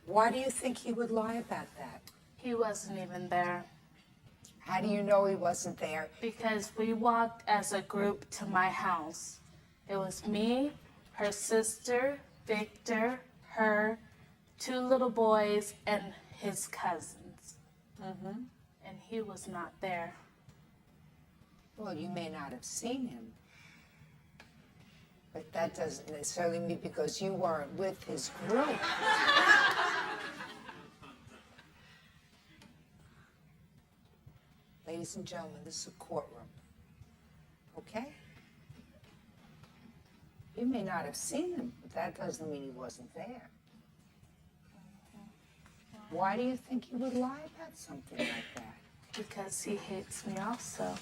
Why do you think he would lie about that? He wasn't even there. How do you know he wasn't there? Because we walked as a group to my house. It was me, her sister, Victor, her, 2 little boys, and his cousins. And he was not there. Well, you may not have seen him. But that doesn't necessarily mean because you weren't with his group. Ladies and gentlemen, this is a courtroom. Okay? You may not have seen him, but that doesn't mean he wasn't there. Why do you think he would lie about something like that? Because he hates me also.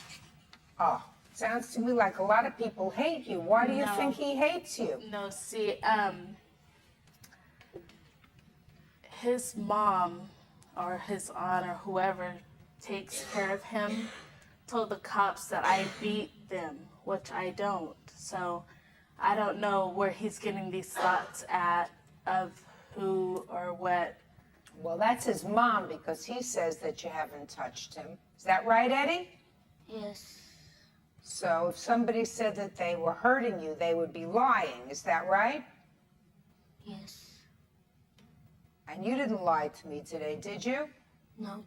Oh, sounds to me like a lot of people hate you. Why do you No. think he hates you? No, see, his mom or his aunt or whoever takes care of him told the cops that I beat them, which I don't. So I don't know where he's getting these thoughts at of who or what. Well, that's his mom because he says that you haven't touched him. Is that right, Eddie? Yes. So if somebody said that they were hurting you, they would be lying. Is that right? Yes. And you didn't lie to me today, did you? No.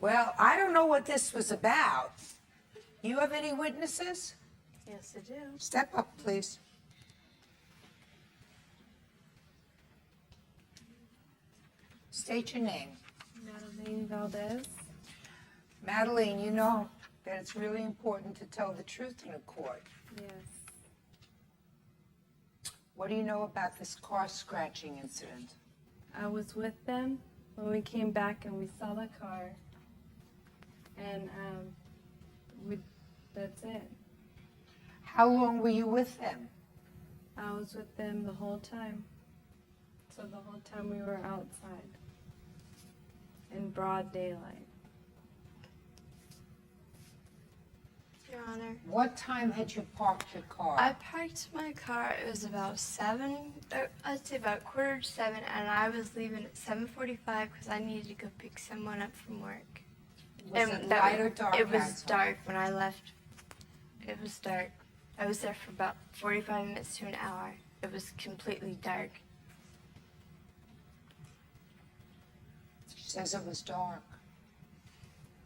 Well, I don't know what this was about. You have any witnesses? Yes, I do. Step up, please. State your name. Madeline Valdez. Madeline, you know that it's really important to tell the truth in a court. Yes. What do you know about this car scratching incident? I was with them when we came back and we saw the car. And that's it. How long were you with them? I was with them the whole time. So the whole time we were outside in broad daylight. Your Honor. What time had you parked your car? I parked my car, it was about 7, I'd say about 6:45, and I was leaving at 7:45 because I needed to go pick someone up from work. Was it light or dark It was outside? dark when I left. It was dark. I was there for about 45 minutes to an hour. It was completely dark. She says it was dark.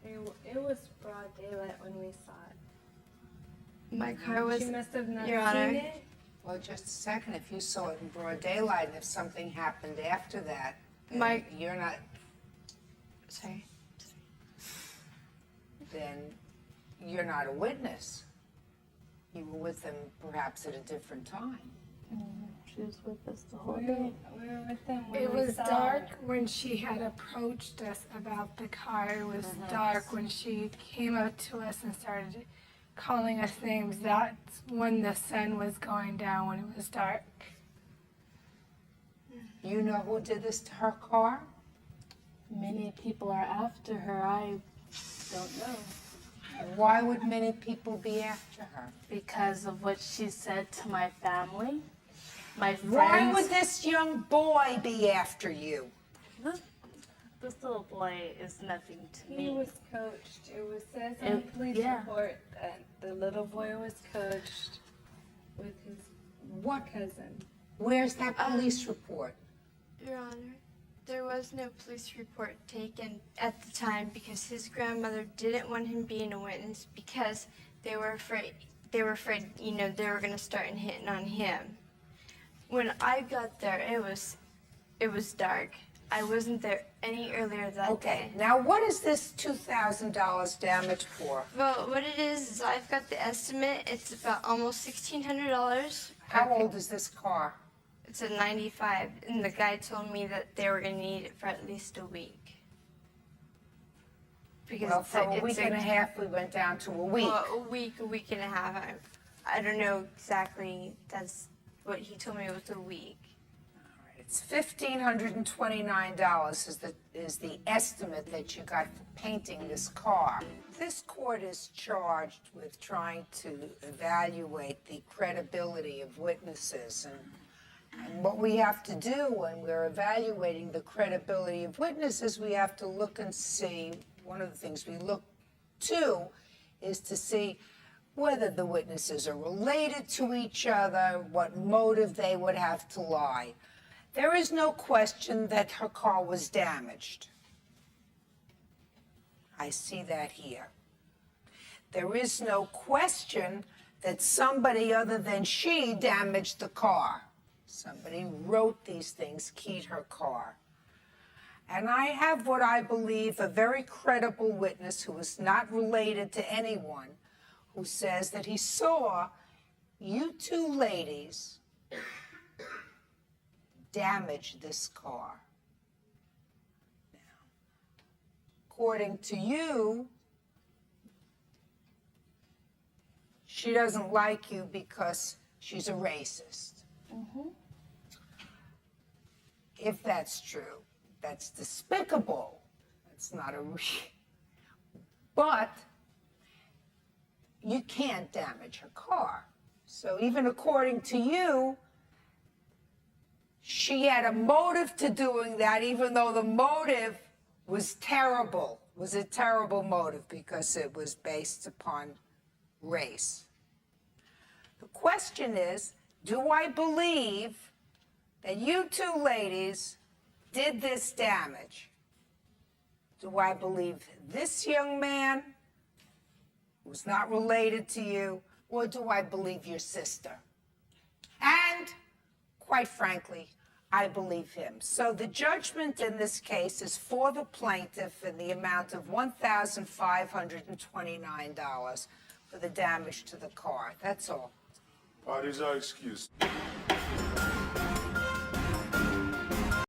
It was broad daylight when we saw it. My car was, She must have not Your seen Honor. it. Well, just a second. If you saw it in broad daylight and if something happened after that, My- you're not, sorry. then you're not a witness. You were with them perhaps at a different time. She was with us the whole We day. were with them when It we was saw dark it. when she had approached us about the car. It was dark when she came up to us and started calling us names. That's when the sun was going down, when it was dark. You know who did this to her car? Many people are after her. I don't know. Why would many people be after her? Because of what she said to my family, my Why friends. would this young boy be after you? This little boy is nothing to He me. was coached. It was says in the It- police yeah. report that the little boy was coached with his cousin. Where's that police report? Your Honor, there was no police report taken at the time because his grandmother didn't want him being a witness because they were afraid, they were going to start hitting on him. When I got there, it was dark. I wasn't there any earlier that Okay, day. now what is this $2,000 damage for? Well, what it is I've got the estimate. It's about almost $1,600. How old is this car? It's a 95, and the guy told me that they were going to need it for at least a week. Because Well, it's from a week and a half, we went down to a week. Well, a week and a half. I don't know exactly. That's what he told me. It was a week. It's $1,529 is the estimate that you got for painting this car. This court is charged with trying to evaluate the credibility of witnesses and And what we have to do when we're evaluating the credibility of witnesses, we have to look and see, one of the things we look to is to see whether the witnesses are related to each other, what motive they would have to lie. There is no question that her car was damaged. I see that here. There is no question that somebody other than she damaged the car. Somebody wrote these things, keyed her car. And I have what I believe a very credible witness who is not related to anyone, who says that he saw you two ladies damage this car. Now, according to you, she doesn't like you because she's a racist. Mm-hmm. If that's true, that's despicable. That's not a... But you can't damage her car. So even according to you, she had a motive to doing that, even though the motive was terrible. It was a terrible motive because it was based upon race. The question is, do I believe that you two ladies did this damage? Do I believe this young man who's not related to you, or do I believe your sister? And, quite frankly, I believe him. So the judgment in this case is for the plaintiff in the amount of $1,529 for the damage to the car. That's all. Parties are excused.